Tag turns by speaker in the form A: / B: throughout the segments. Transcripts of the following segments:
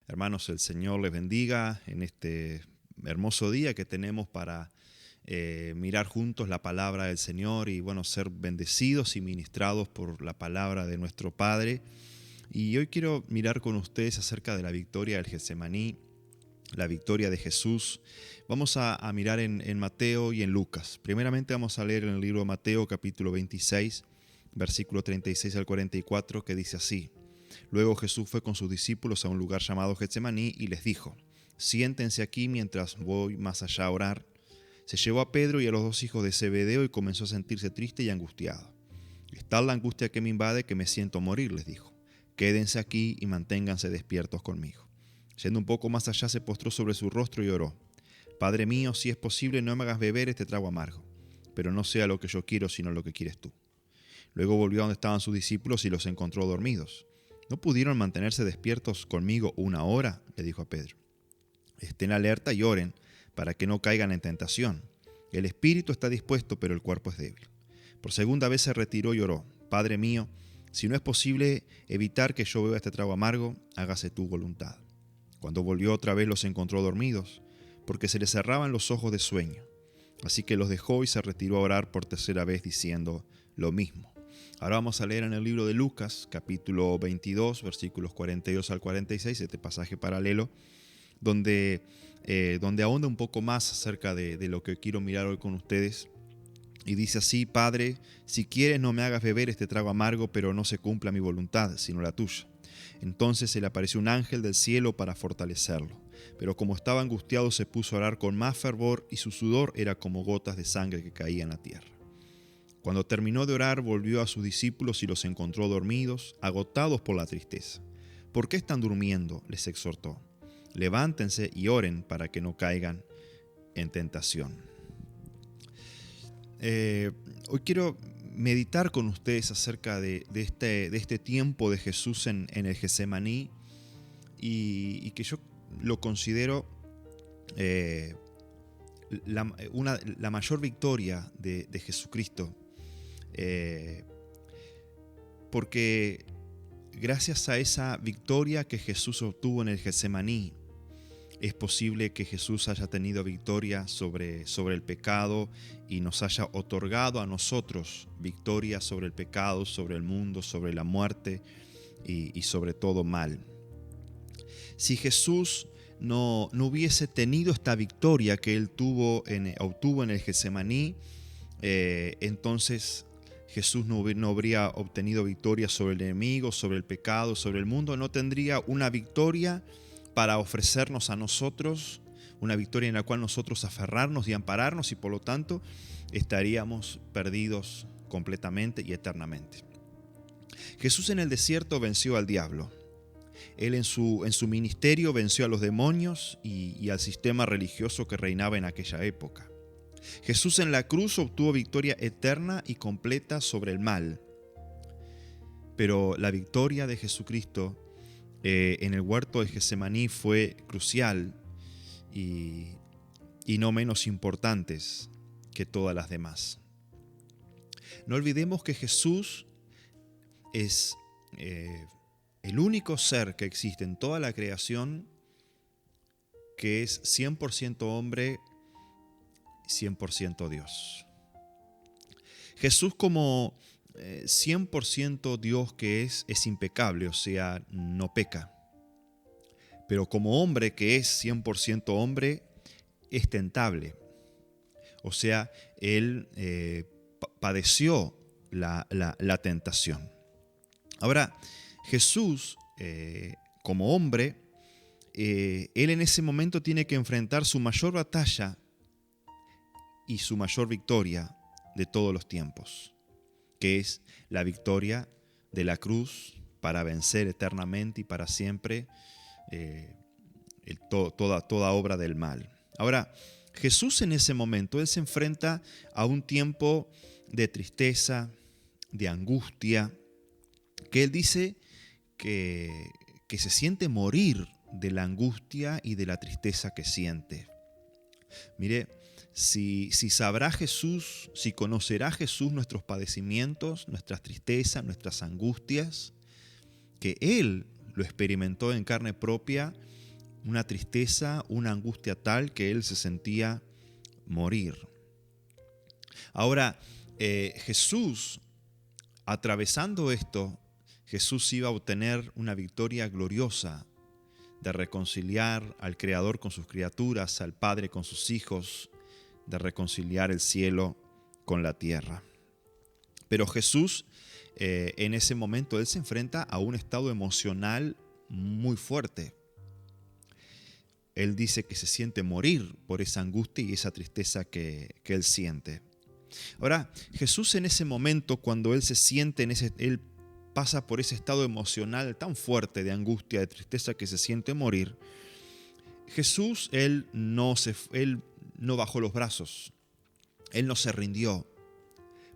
A: Hermanos, el Señor les bendiga en este hermoso día que tenemos para mirar juntos la palabra del Señor y ser bendecidos y ministrados por la palabra de nuestro Padre. Y hoy quiero mirar con ustedes acerca de la victoria del Getsemaní, la victoria de Jesús. Vamos a mirar en Mateo y en Lucas. Primeramente vamos a leer en el libro de Mateo capítulo 26, versículo 36 al 44, que dice así: Luego Jesús fue con sus discípulos a un lugar llamado Getsemaní y les dijo: siéntense aquí mientras voy más allá a orar. Se llevó a Pedro y a los dos hijos de Zebedeo y comenzó a sentirse triste y angustiado. Es tal la angustia que me invade que me siento morir, les dijo. Quédense aquí y manténganse despiertos conmigo. Yendo un poco más allá, se postró sobre su rostro y oró: Padre mío, si es posible, no me hagas beber este trago amargo, pero no sea lo que yo quiero, sino lo que quieres tú. Luego volvió a donde estaban sus discípulos y los encontró dormidos. ¿No pudieron mantenerse despiertos conmigo 1 hora?, le dijo a Pedro. Estén alerta y oren para que no caigan en tentación. El espíritu está dispuesto, pero el cuerpo es débil. Por segunda vez se retiró y oró: Padre mío, si no es posible evitar que yo beba este trago amargo, hágase tu voluntad. Cuando volvió otra vez los encontró dormidos, porque se les cerraban los ojos de sueño. Así que los dejó y se retiró a orar por tercera vez diciendo lo mismo. Ahora vamos a leer en el libro de Lucas, capítulo 22, versículos 42 al 46, este pasaje paralelo, donde ahonda un poco más acerca de lo que quiero mirar hoy con ustedes. Y dice así: Padre, si quieres no me hagas beber este trago amargo, pero no se cumpla mi voluntad, sino la tuya. Entonces se le apareció un ángel del cielo para fortalecerlo. Pero como estaba angustiado, se puso a orar con más fervor y su sudor era como gotas de sangre que caían a la tierra. Cuando terminó de orar, volvió a sus discípulos y los encontró dormidos, agotados por la tristeza. ¿Por qué están durmiendo?, les exhortó. Levántense y oren para que no caigan en tentación. Hoy quiero meditar con ustedes acerca de este tiempo de Jesús en el Getsemaní y que yo lo considero la mayor victoria de Jesucristo. Porque gracias a esa victoria que Jesús obtuvo en el Getsemaní, es posible que Jesús haya tenido victoria sobre el pecado y nos haya otorgado a nosotros victoria sobre el pecado, sobre el mundo, sobre la muerte y sobre todo mal. Si Jesús no hubiese tenido esta victoria que él obtuvo en el Getsemaní, entonces Jesús no habría obtenido victoria sobre el enemigo, sobre el pecado, sobre el mundo. No tendría una victoria para ofrecernos a nosotros, una victoria en la cual nosotros aferrarnos y ampararnos, y por lo tanto estaríamos perdidos completamente y eternamente. Jesús en el desierto venció al diablo. Él en su ministerio venció a los demonios y al sistema religioso que reinaba en aquella época. Jesús en la cruz obtuvo victoria eterna y completa sobre el mal. Pero la victoria de Jesucristo en el huerto de Getsemaní fue crucial y no menos importantes que todas las demás. No olvidemos que Jesús es el único ser que existe en toda la creación que es 100% hombre, 100% Dios. Jesús, como 100% Dios que es impecable, o sea, no peca. Pero como hombre que es 100% hombre, es tentable. O sea, él padeció la tentación. Ahora, Jesús, como hombre, él en ese momento tiene que enfrentar su mayor batalla y su mayor victoria de todos los tiempos, que es la victoria de la cruz para vencer eternamente y para siempre toda obra del mal. Ahora, Jesús en ese momento, él se enfrenta a un tiempo de tristeza, de angustia, que él dice que se siente morir de la angustia y de la tristeza que siente. Mire, si sabrá Jesús, si conocerá Jesús nuestros padecimientos, nuestras tristezas, nuestras angustias, que Él lo experimentó en carne propia, una tristeza, una angustia tal que él se sentía morir. Ahora, Jesús, atravesando esto, Jesús iba a obtener una victoria gloriosa de reconciliar al Creador con sus criaturas, al Padre con sus hijos, de reconciliar el cielo con la tierra. Pero Jesús, en ese momento, él se enfrenta a un estado emocional muy fuerte. Él dice que se siente morir por esa angustia y esa tristeza que él siente. Ahora, Jesús en ese momento, cuando él se siente, él pasa por ese estado emocional tan fuerte de angustia, de tristeza que se siente morir, Jesús, él no bajó los brazos, él no se rindió,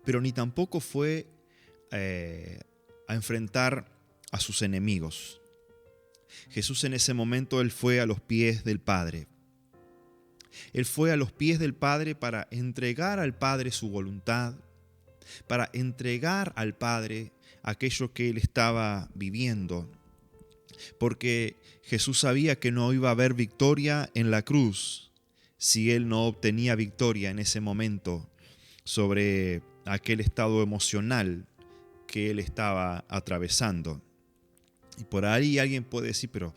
A: pero ni tampoco fue a enfrentar a sus enemigos. Jesús en ese momento, él fue a los pies del Padre. Él fue a los pies del Padre para entregar al Padre su voluntad, para entregar al Padre aquello que él estaba viviendo, porque Jesús sabía que no iba a haber victoria en la cruz si él no obtenía victoria en ese momento sobre aquel estado emocional que él estaba atravesando. Y por ahí alguien puede decir, pero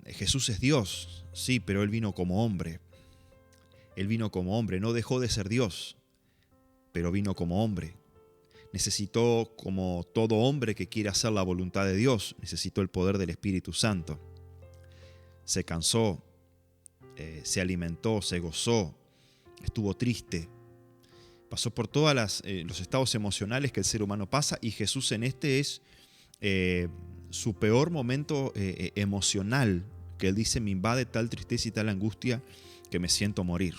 A: Jesús es Dios. Sí, pero él vino como hombre. Él vino como hombre, no dejó de ser Dios, pero vino como hombre. Necesitó, como todo hombre que quiere hacer la voluntad de Dios, necesitó el poder del Espíritu Santo. Se cansó, se alimentó, se gozó, estuvo triste. Pasó por todos los estados emocionales que el ser humano pasa, y Jesús en este es su peor momento emocional, que él dice: me invade tal tristeza y tal angustia que me siento morir.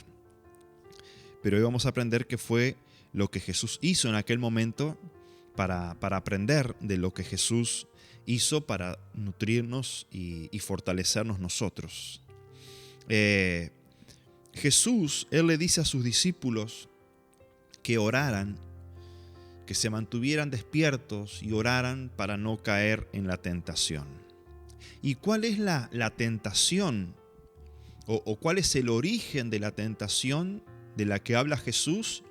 A: Pero hoy vamos a aprender qué fue lo que Jesús hizo en aquel momento para aprender de lo que Jesús hizo para nutrirnos y fortalecernos nosotros. Jesús, él le dice a sus discípulos que oraran, que se mantuvieran despiertos y oraran para no caer en la tentación. ¿Y cuál es la tentación? ¿O cuál es el origen de la tentación de la que habla Jesús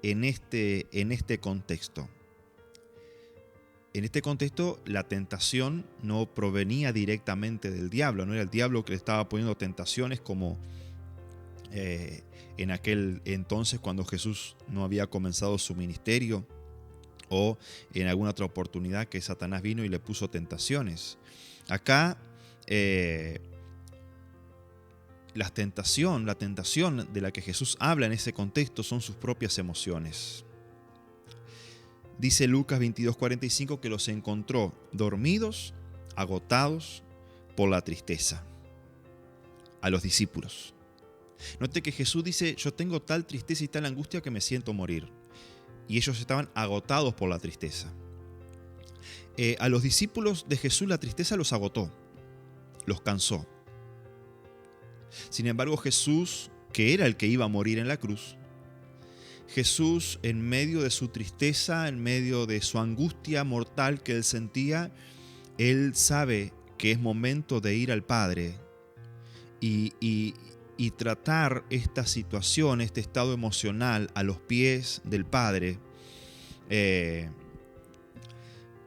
A: en este contexto? En este contexto, la tentación no provenía directamente del diablo, no era el diablo que le estaba poniendo tentaciones como en aquel entonces cuando Jesús no había comenzado su ministerio, o en alguna otra oportunidad que Satanás vino y le puso tentaciones. Acá la tentación de la que Jesús habla en ese contexto son sus propias emociones. Dice Lucas 22:45 que los encontró dormidos, agotados por la tristeza, a los discípulos. Note que Jesús dice: yo tengo tal tristeza y tal angustia que me siento morir. Y ellos estaban agotados por la tristeza. A los discípulos de Jesús la tristeza los agotó, los cansó. Sin embargo, Jesús, que era el que iba a morir en la cruz, Jesús, en medio de su tristeza, en medio de su angustia mortal que él sentía, él sabe que es momento de ir al Padre y tratar esta situación, este estado emocional a los pies del Padre,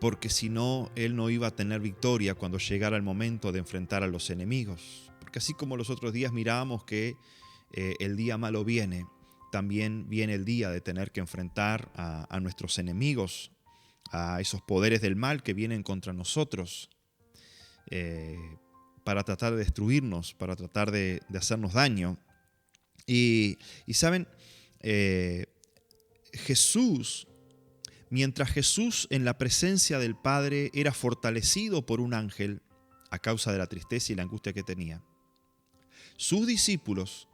A: porque si no, él no iba a tener victoria cuando llegara el momento de enfrentar a los enemigos. Porque así como los otros días mirábamos que el día malo viene, también viene el día de tener que enfrentar a nuestros enemigos, a esos poderes del mal que vienen contra nosotros, para tratar de destruirnos, para tratar de hacernos daño. Y saben, mientras Jesús en la presencia del Padre era fortalecido por un ángel a causa de la tristeza y la angustia que tenía, sus discípulos,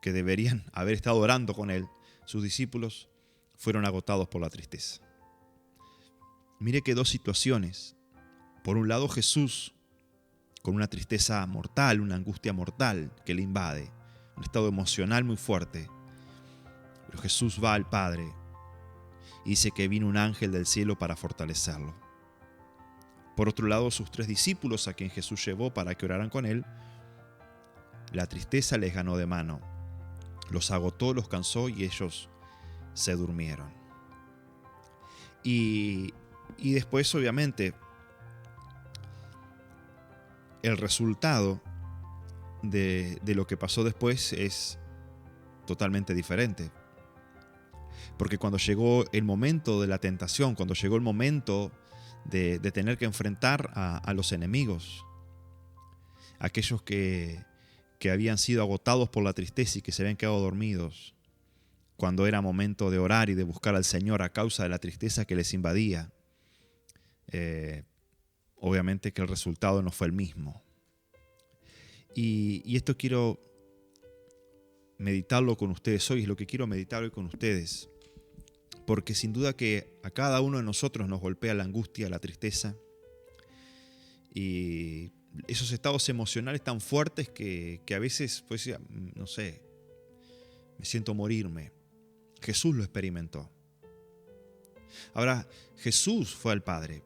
A: que deberían haber estado orando con él, sus discípulos fueron agotados por la tristeza. Mire que dos situaciones. Por un lado, Jesús con una tristeza mortal, una angustia mortal que le invade, un estado emocional muy fuerte. Pero Jesús va al Padre y dice que vino un ángel del cielo para fortalecerlo. Por otro lado, sus 3 discípulos, a quien Jesús llevó para que oraran con él, la tristeza les ganó de mano. Los agotó, los cansó y ellos se durmieron. Y después, obviamente, el resultado de lo que pasó después es totalmente diferente. Porque cuando llegó el momento de la tentación, cuando llegó el momento de tener que enfrentar a los enemigos, aquellos que habían sido agotados por la tristeza y que se habían quedado dormidos, cuando era momento de orar y de buscar al Señor a causa de la tristeza que les invadía, obviamente que el resultado no fue el mismo. Y esto quiero meditarlo con ustedes hoy, es lo que quiero meditar hoy con ustedes, porque sin duda que a cada uno de nosotros nos golpea la angustia, la tristeza, y esos estados emocionales tan fuertes que a veces, pues, no sé, me siento morirme. Jesús lo experimentó. Ahora, Jesús fue al Padre.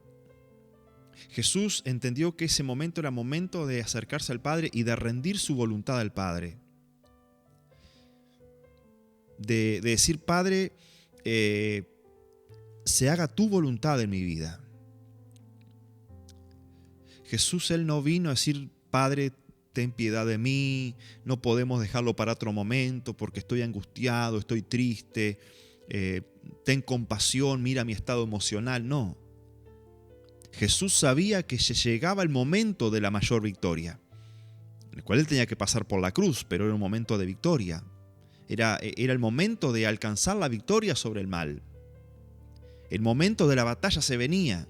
A: Jesús entendió que ese momento era momento de acercarse al Padre y de rendir su voluntad al Padre. De decir, Padre, se haga tu voluntad en mi vida. Jesús, Él no vino a decir, Padre, ten piedad de mí, no podemos dejarlo para otro momento porque estoy angustiado, estoy triste, ten compasión, mira mi estado emocional. No. Jesús sabía que llegaba el momento de la mayor victoria, en el cual Él tenía que pasar por la cruz, pero era un momento de victoria. Era el momento de alcanzar la victoria sobre el mal. El momento de la batalla se venía.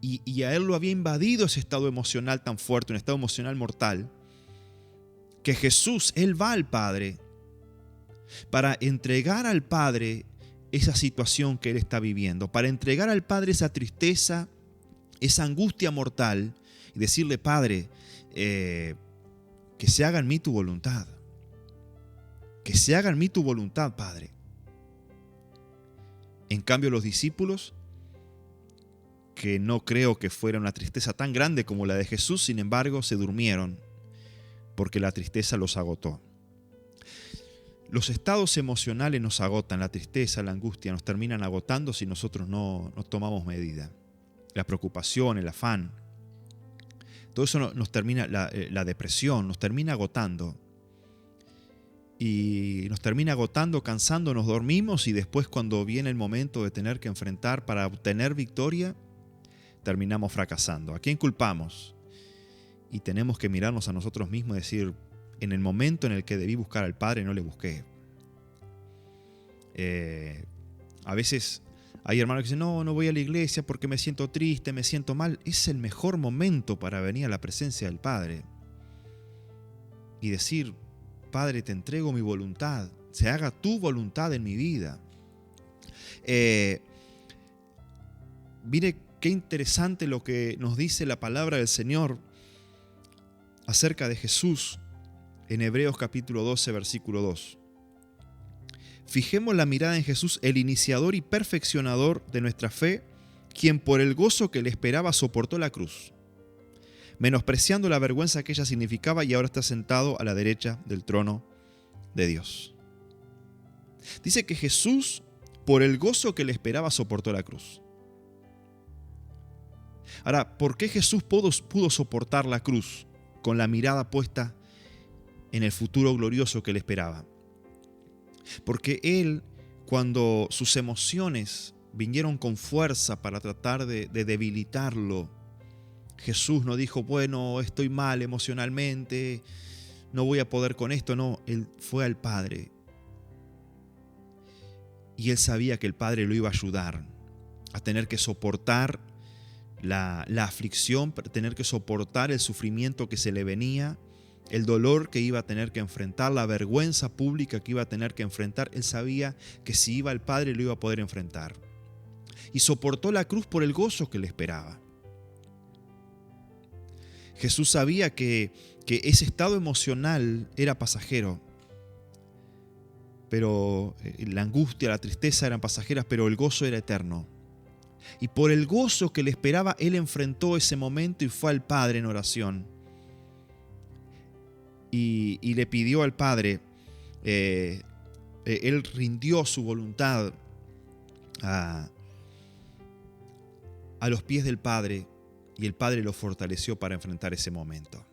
A: Y a Él lo había invadido ese estado emocional tan fuerte, un estado emocional mortal, que Jesús, Él va al Padre para entregar al Padre esa situación que Él está viviendo, para entregar al Padre esa tristeza, esa angustia mortal y decirle, Padre, que se haga en mí tu voluntad. Que se haga en mí tu voluntad, Padre. En cambio, los discípulos, que no creo que fuera una tristeza tan grande como la de Jesús, sin embargo, se durmieron porque la tristeza los agotó. Los estados emocionales nos agotan, la tristeza, la angustia nos terminan agotando si nosotros no tomamos medida. La preocupación, el afán, todo eso nos termina, la depresión, nos termina agotando. Y nos termina agotando, cansando, nos dormimos y después cuando viene el momento de tener que enfrentar para obtener victoria, terminamos fracasando. ¿A quién culpamos? Y tenemos que mirarnos a nosotros mismos y decir, en el momento en el que debí buscar al Padre no le busqué. A veces hay hermanos que dicen, no voy a la iglesia porque me siento triste, me siento mal. Es el mejor momento para venir a la presencia del Padre y decir, Padre, te entrego mi voluntad, se haga tu voluntad en mi vida. Mire qué interesante lo que nos dice la palabra del Señor acerca de Jesús en Hebreos capítulo 12, versículo 2. Fijemos la mirada en Jesús, el iniciador y perfeccionador de nuestra fe, quien por el gozo que le esperaba soportó la cruz, menospreciando la vergüenza que ella significaba, y ahora está sentado a la derecha del trono de Dios. Dice que Jesús, por el gozo que le esperaba, soportó la cruz. Ahora, ¿por qué Jesús pudo soportar la cruz con la mirada puesta en el futuro glorioso que le esperaba? Porque Él, cuando sus emociones vinieron con fuerza para tratar de debilitarlo, Jesús no dijo, bueno, estoy mal emocionalmente, no voy a poder con esto. No, Él fue al Padre. Y Él sabía que el Padre lo iba a ayudar a tener que soportar la aflicción, tener que soportar el sufrimiento que se le venía, el dolor que iba a tener que enfrentar, la vergüenza pública que iba a tener que enfrentar. Él sabía que si iba al Padre lo iba a poder enfrentar. Y soportó la cruz por el gozo que le esperaba. Jesús sabía que ese estado emocional era pasajero, pero la angustia, la tristeza eran pasajeras, pero el gozo era eterno. Y por el gozo que le esperaba, él enfrentó ese momento y fue al Padre en oración. Y le pidió al Padre, él rindió su voluntad a los pies del Padre, y el Padre lo fortaleció para enfrentar ese momento.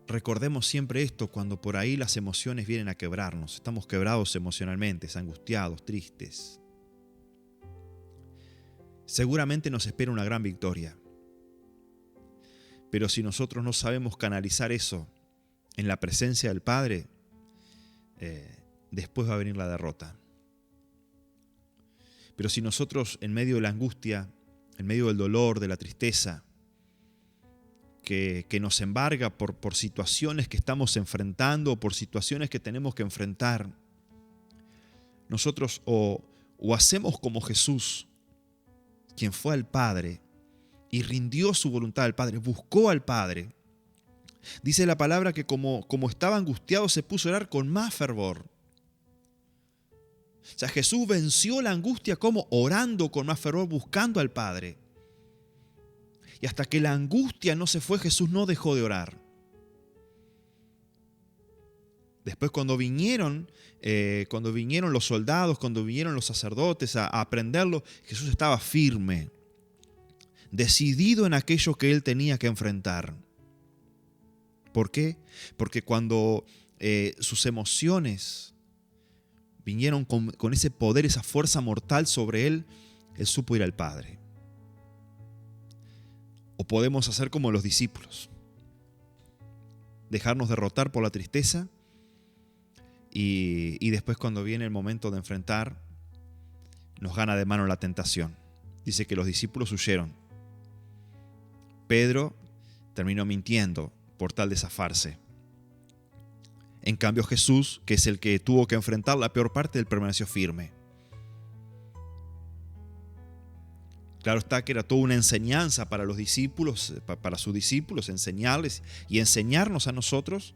A: Recordemos siempre esto cuando por ahí las emociones vienen a quebrarnos. Estamos quebrados emocionalmente, angustiados, tristes. Seguramente nos espera una gran victoria. Pero si nosotros no sabemos canalizar eso en la presencia del Padre, después va a venir la derrota. Pero si nosotros en medio de la angustia, en medio del dolor, de la tristeza, que nos embarga por situaciones que estamos enfrentando o por situaciones que tenemos que enfrentar, nosotros o hacemos como Jesús, quien fue al Padre y rindió su voluntad al Padre, buscó al Padre. Dice la palabra que como estaba angustiado se puso a orar con más fervor. O sea, Jesús venció la angustia como orando con más fervor, buscando al Padre. Y hasta que la angustia no se fue, Jesús no dejó de orar. Después cuando vinieron los soldados, cuando vinieron los sacerdotes a aprenderlo, Jesús estaba firme, decidido en aquello que él tenía que enfrentar. ¿Por qué? Porque cuando sus emociones vinieron con ese poder, esa fuerza mortal sobre él, él supo ir al Padre. O podemos hacer como los discípulos, dejarnos derrotar por la tristeza y después cuando viene el momento de enfrentar, nos gana de mano la tentación. Dice que los discípulos huyeron. Pedro terminó mintiendo por tal de zafarse. En cambio Jesús, que es el que tuvo que enfrentar la peor parte, él permaneció firme. Claro está que era toda una enseñanza para los discípulos, para sus discípulos, enseñarles y enseñarnos a nosotros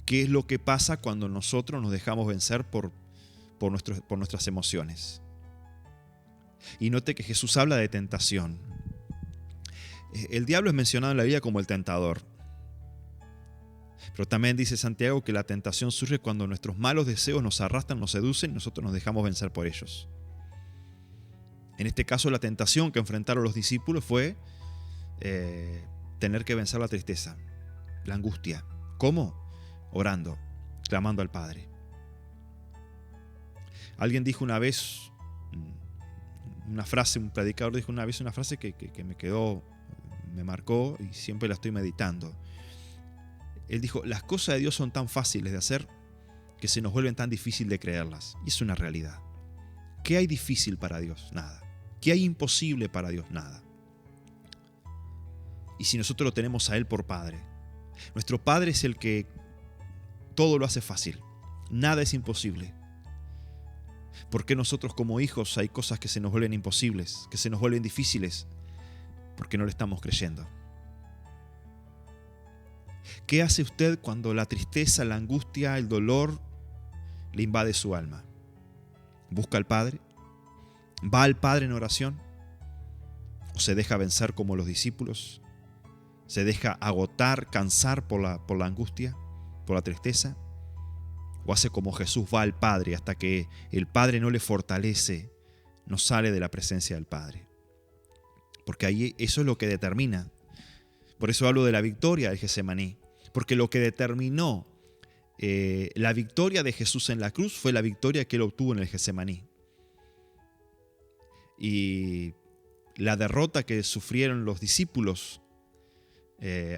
A: qué es lo que pasa cuando nosotros nos dejamos vencer por nuestras emociones. Y note que Jesús habla de tentación. El diablo es mencionado en la Biblia como el tentador. Pero también dice Santiago que la tentación surge cuando nuestros malos deseos nos arrastran, nos seducen y nosotros nos dejamos vencer por ellos. En este caso, la tentación que enfrentaron los discípulos fue tener que vencer la tristeza, la angustia. ¿Cómo? Orando, clamando al Padre. Alguien dijo una vez una frase, un predicador dijo una vez una frase que me marcó y siempre la estoy meditando. Él dijo, las cosas de Dios son tan fáciles de hacer que se nos vuelven tan difíciles de creerlas. Y es una realidad. ¿Qué hay difícil para Dios? Nada. ¿Qué hay imposible para Dios? Nada. Y si nosotros lo tenemos a Él por Padre, nuestro Padre es el que todo lo hace fácil. Nada es imposible. ¿Por qué nosotros como hijos hay cosas que se nos vuelven imposibles, que se nos vuelven difíciles? Porque no le estamos creyendo. ¿Qué hace usted cuando la tristeza, la angustia, el dolor le invade su alma? ¿Busca al Padre? ¿Va al Padre en oración? ¿O se deja vencer como los discípulos? ¿Se deja agotar, cansar por la angustia, por la tristeza? ¿O hace como Jesús, va al Padre hasta que el Padre no le fortalece, no sale de la presencia del Padre? Porque ahí eso es lo que determina. Por eso hablo de la victoria del Getsemaní. Porque lo que determinó la victoria de Jesús en la cruz fue la victoria que él obtuvo en el Getsemaní. Y la derrota que sufrieron los discípulos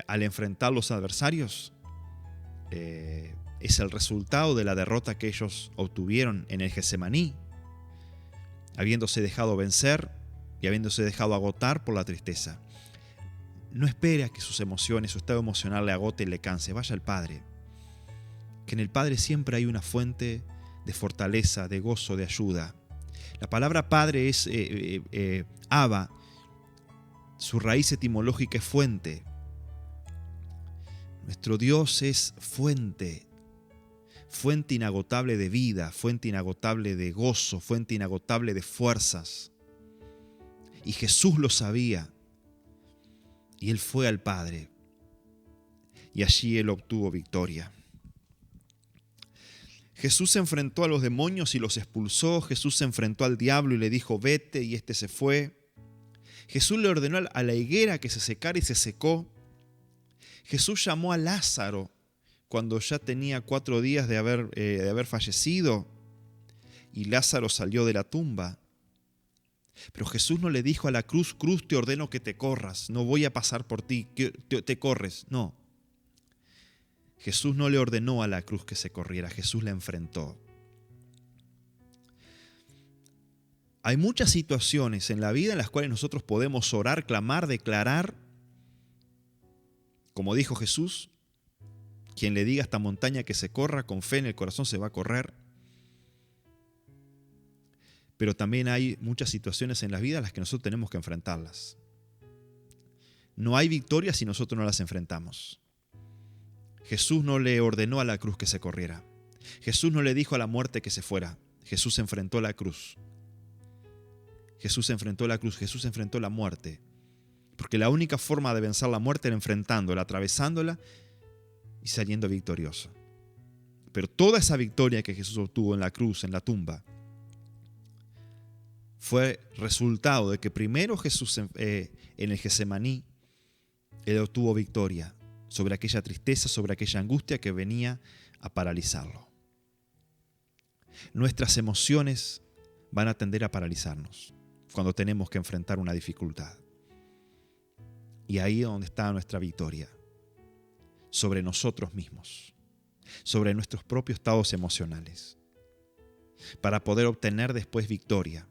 A: al enfrentar los adversarios es el resultado de la derrota que ellos obtuvieron en el Getsemaní, habiéndose dejado vencer y habiéndose dejado agotar por la tristeza. No espere a que sus emociones, su estado emocional le agote y le canse. Vaya al Padre. Que en el Padre siempre hay una fuente de fortaleza, de gozo, de ayuda. La palabra Padre es Abba. Su raíz etimológica es fuente. Nuestro Dios es fuente. fuente inagotable de vida, fuente inagotable de gozo, fuente inagotable de fuerzas. Y Jesús lo sabía. Y Él fue al Padre. Y allí Él obtuvo victoria. Jesús se enfrentó a los demonios y los expulsó. Jesús se enfrentó al diablo y le dijo, vete, y éste se fue. Jesús le ordenó a la higuera que se secara y se secó. Jesús llamó a Lázaro cuando ya tenía 4 días de haber fallecido, y Lázaro salió de la tumba. Pero Jesús no le dijo a la cruz, cruz, te ordeno que te corras, no voy a pasar por ti, que te corres. No. Jesús no le ordenó a la cruz que se corriera, Jesús la enfrentó. Hay muchas situaciones en la vida en las cuales nosotros podemos orar, clamar, declarar, como dijo Jesús, quien le diga a esta montaña que se corra, con fe en el corazón se va a correr. Pero también hay muchas situaciones en la vida a las que nosotros tenemos que enfrentarlas. No hay victoria si nosotros no las enfrentamos. Jesús no le ordenó a la cruz que se corriera. Jesús no le dijo a la muerte que se fuera. Jesús enfrentó la cruz. Jesús enfrentó la cruz, Jesús enfrentó la muerte. Porque la única forma de vencer la muerte era enfrentándola, atravesándola y saliendo victorioso. Pero toda esa victoria que Jesús obtuvo en la cruz, en la tumba, fue resultado de que primero Jesús en el Getsemaní, Él obtuvo victoria sobre aquella tristeza, sobre aquella angustia que venía a paralizarlo. Nuestras emociones van a tender a paralizarnos cuando tenemos que enfrentar una dificultad. Y ahí es donde está nuestra victoria, sobre nosotros mismos, sobre nuestros propios estados emocionales, para poder obtener después victoria.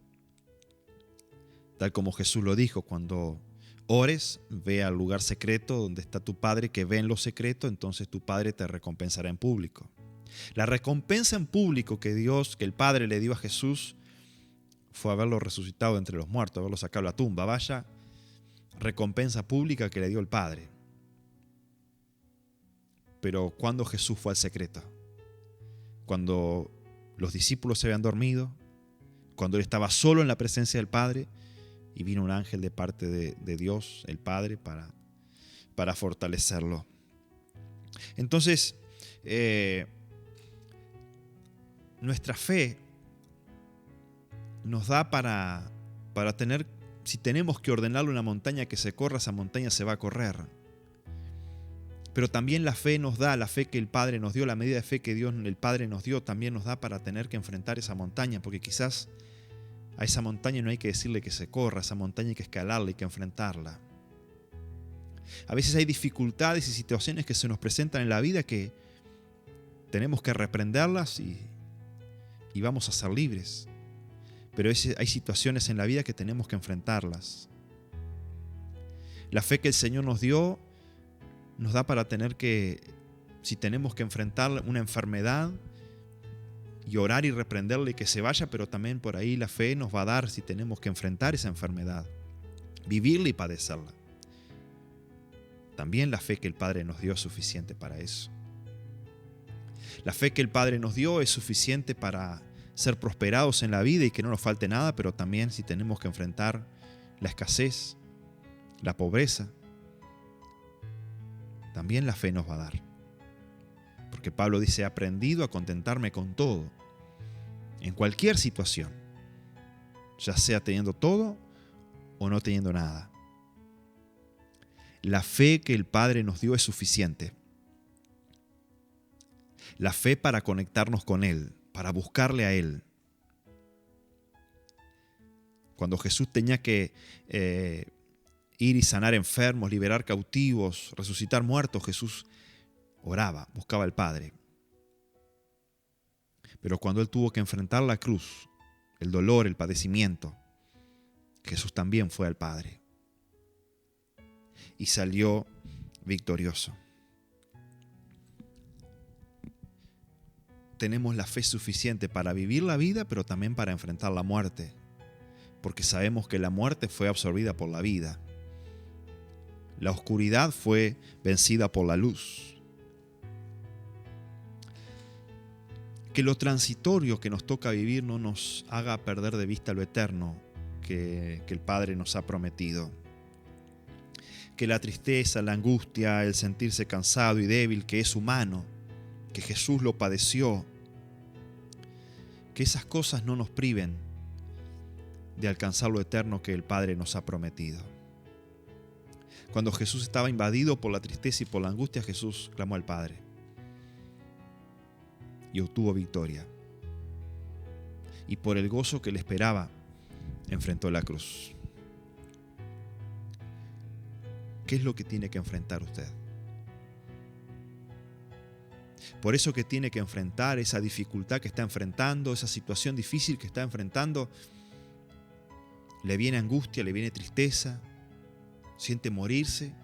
A: Tal como Jesús lo dijo, cuando ores, ve al lugar secreto donde está tu Padre que ve en lo secreto, entonces tu Padre te recompensará en público. La recompensa en público que el Padre le dio a Jesús fue haberlo resucitado entre los muertos, haberlo sacado de la tumba. Vaya recompensa pública que le dio el Padre. Pero cuando Jesús fue al secreto, cuando los discípulos se habían dormido, cuando Él estaba solo en la presencia del Padre, y vino un ángel de parte de Dios, el Padre, para fortalecerlo. Entonces, nuestra fe nos da para tener, si tenemos que ordenarle a una montaña que se corra, esa montaña se va a correr. Pero también la fe nos da, la fe que el Padre nos dio, la medida de fe que el Padre nos dio, también nos da para tener que enfrentar esa montaña, porque quizás a esa montaña no hay que decirle que se corra, a esa montaña hay que escalarla, hay que enfrentarla. A veces hay dificultades y situaciones que se nos presentan en la vida que tenemos que reprenderlas y vamos a ser libres. Pero hay situaciones en la vida que tenemos que enfrentarlas. La fe que el Señor nos dio nos da para tener que, si tenemos que enfrentar una enfermedad, y orar y reprenderle que se vaya, pero también por ahí la fe nos va a dar si tenemos que enfrentar esa enfermedad, vivirla y padecerla. También la fe que el Padre nos dio es suficiente para eso. La fe que el Padre nos dio es suficiente para ser prosperados en la vida y que no nos falte nada, pero también si tenemos que enfrentar la escasez, la pobreza, también la fe nos va a dar. Porque Pablo dice, he aprendido a contentarme con todo, en cualquier situación, ya sea teniendo todo o no teniendo nada. La fe que el Padre nos dio es suficiente. La fe para conectarnos con Él, para buscarle a Él. Cuando Jesús tenía que ir y sanar enfermos, liberar cautivos, resucitar muertos, Jesús oraba, buscaba al Padre. Pero cuando Él tuvo que enfrentar la cruz, el dolor, el padecimiento, Jesús también fue al Padre y salió victorioso. Tenemos la fe suficiente para vivir la vida, pero también para enfrentar la muerte, porque sabemos que la muerte fue absorbida por la vida. La oscuridad fue vencida por la luz. Que lo transitorio que nos toca vivir no nos haga perder de vista lo eterno que el Padre nos ha prometido. Que la tristeza, la angustia, el sentirse cansado y débil, que es humano, que Jesús lo padeció, que esas cosas no nos priven de alcanzar lo eterno que el Padre nos ha prometido. Cuando Jesús estaba invadido por la tristeza y por la angustia, Jesús clamó al Padre y obtuvo victoria. Y por el gozo que le esperaba, enfrentó la cruz. ¿Qué es lo que tiene que enfrentar usted? Por eso que tiene que enfrentar esa dificultad que está enfrentando, esa situación difícil que está enfrentando, le viene angustia, le viene tristeza, siente morirse.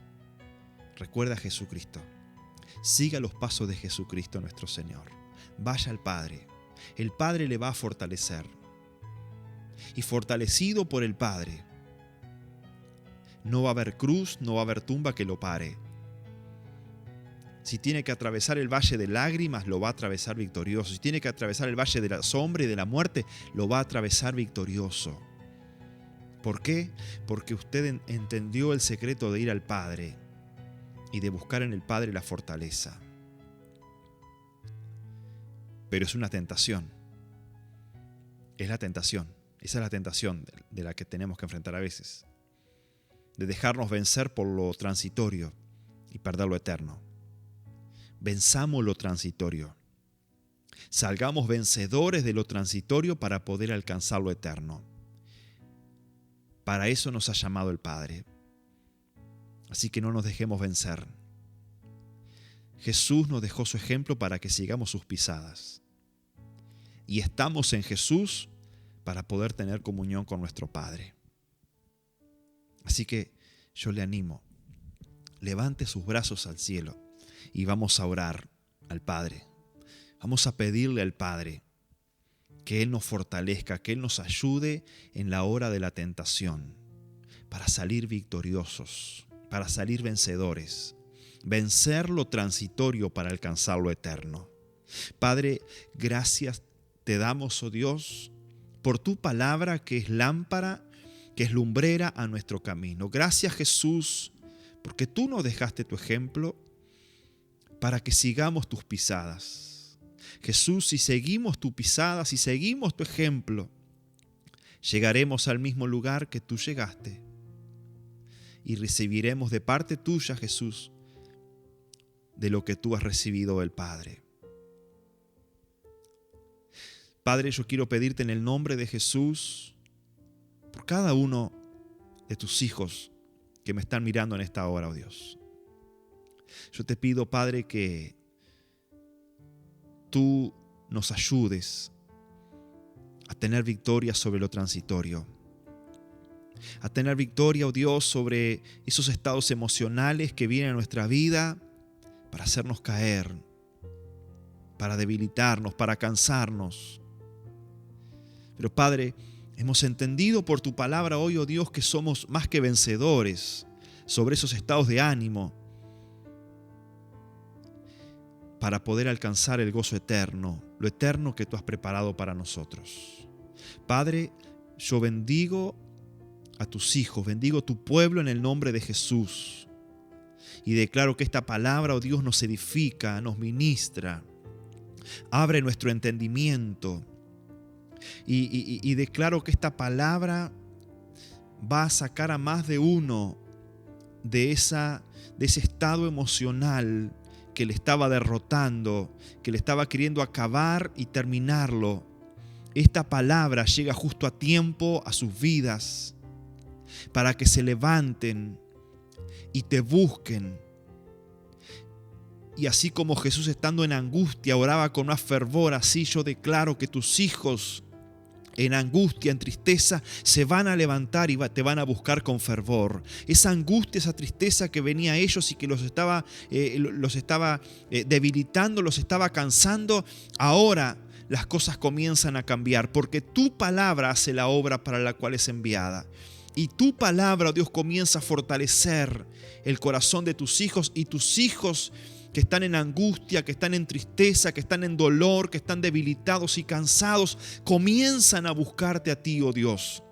A: Recuerda a Jesucristo. Siga los pasos de Jesucristo nuestro Señor. Vaya al Padre. El Padre le va a fortalecer. Y fortalecido por el Padre, no va a haber cruz, no va a haber tumba que lo pare. Si tiene que atravesar el valle de lágrimas, lo va a atravesar victorioso. Si tiene que atravesar el valle de la sombra y de la muerte, lo va a atravesar victorioso. ¿Por qué? Porque usted entendió el secreto de ir al Padre y de buscar en el Padre la fortaleza. Pero es una tentación. Es la tentación. Esa es la tentación de la que tenemos que enfrentar a veces. De dejarnos vencer por lo transitorio y perder lo eterno. Venzamos lo transitorio. Salgamos vencedores de lo transitorio para poder alcanzar lo eterno. Para eso nos ha llamado el Padre. Así que no nos dejemos vencer. Jesús nos dejó su ejemplo para que sigamos sus pisadas. Y estamos en Jesús para poder tener comunión con nuestro Padre. Así que yo le animo, levante sus brazos al cielo y vamos a orar al Padre. Vamos a pedirle al Padre que Él nos fortalezca, que Él nos ayude en la hora de la tentación para salir victoriosos, para salir vencedores, vencer lo transitorio para alcanzar lo eterno. Padre, gracias te damos, oh Dios, por tu palabra que es lámpara, que es lumbrera a nuestro camino. Gracias, Jesús, porque tú nos dejaste tu ejemplo para que sigamos tus pisadas. Jesús, si seguimos tu pisada, si seguimos tu ejemplo, llegaremos al mismo lugar que tú llegaste y recibiremos de parte tuya, Jesús, de lo que tú has recibido del Padre. Padre, yo quiero pedirte en el nombre de Jesús, por cada uno de tus hijos que me están mirando en esta hora, oh Dios. Yo te pido, Padre, que tú nos ayudes a tener victoria sobre lo transitorio, a tener victoria, oh Dios, sobre esos estados emocionales que vienen a nuestra vida para hacernos caer, para debilitarnos, para cansarnos. Pero Padre, hemos entendido por tu palabra hoy, oh Dios, que somos más que vencedores sobre esos estados de ánimo para poder alcanzar el gozo eterno, lo eterno que tú has preparado para nosotros. Padre, yo bendigo a tus hijos, bendigo tu pueblo en el nombre de Jesús y declaro que esta palabra, oh Dios, nos edifica, nos ministra, abre nuestro entendimiento. Y declaro que esta palabra va a sacar a más de uno de ese estado emocional que le estaba derrotando, que le estaba queriendo acabar y terminarlo. Esta palabra llega justo a tiempo a sus vidas para que se levanten y te busquen. Y así como Jesús, estando en angustia, oraba con más fervor, así yo declaro que tus hijos en angustia, en tristeza, se van a levantar y te van a buscar con fervor. Esa angustia, esa tristeza que venía a ellos y que los estaba debilitando, los estaba cansando, ahora las cosas comienzan a cambiar, porque tu palabra hace la obra para la cual es enviada. Y tu palabra, Dios, comienza a fortalecer el corazón de tus hijos, y tus hijos que están en angustia, que están en tristeza, que están en dolor, que están debilitados y cansados, comienzan a buscarte a ti, oh Dios.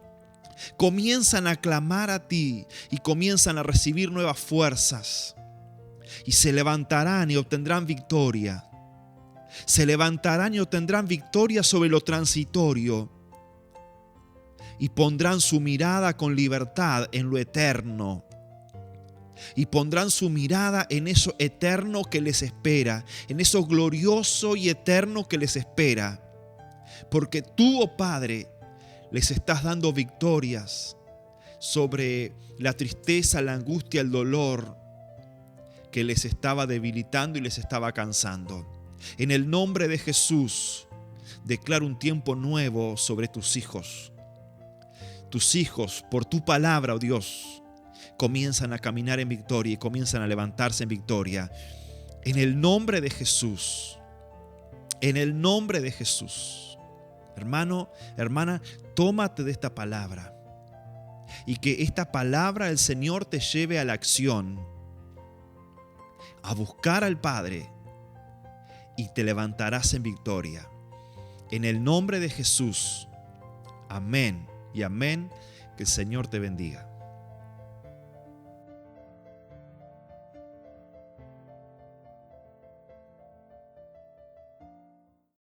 A: Comienzan a clamar a ti y comienzan a recibir nuevas fuerzas. Y se levantarán y obtendrán victoria. Se levantarán y obtendrán victoria sobre lo transitorio. Y pondrán su mirada con libertad en lo eterno. Y pondrán su mirada en eso eterno que les espera, en eso glorioso y eterno que les espera. Porque tú, oh Padre, les estás dando victorias sobre la tristeza, la angustia, el dolor que les estaba debilitando y les estaba cansando. En el nombre de Jesús, declaro un tiempo nuevo sobre tus hijos. Tus hijos, por tu palabra, oh Dios, comienzan a caminar en victoria y comienzan a levantarse en victoria. En el nombre de Jesús. En el nombre de Jesús. Hermano, hermana, tómate de esta palabra. Y que esta palabra del Señor te lleve a la acción. A buscar al Padre. Y te levantarás en victoria. En el nombre de Jesús. Amén y amén. Que el Señor te bendiga.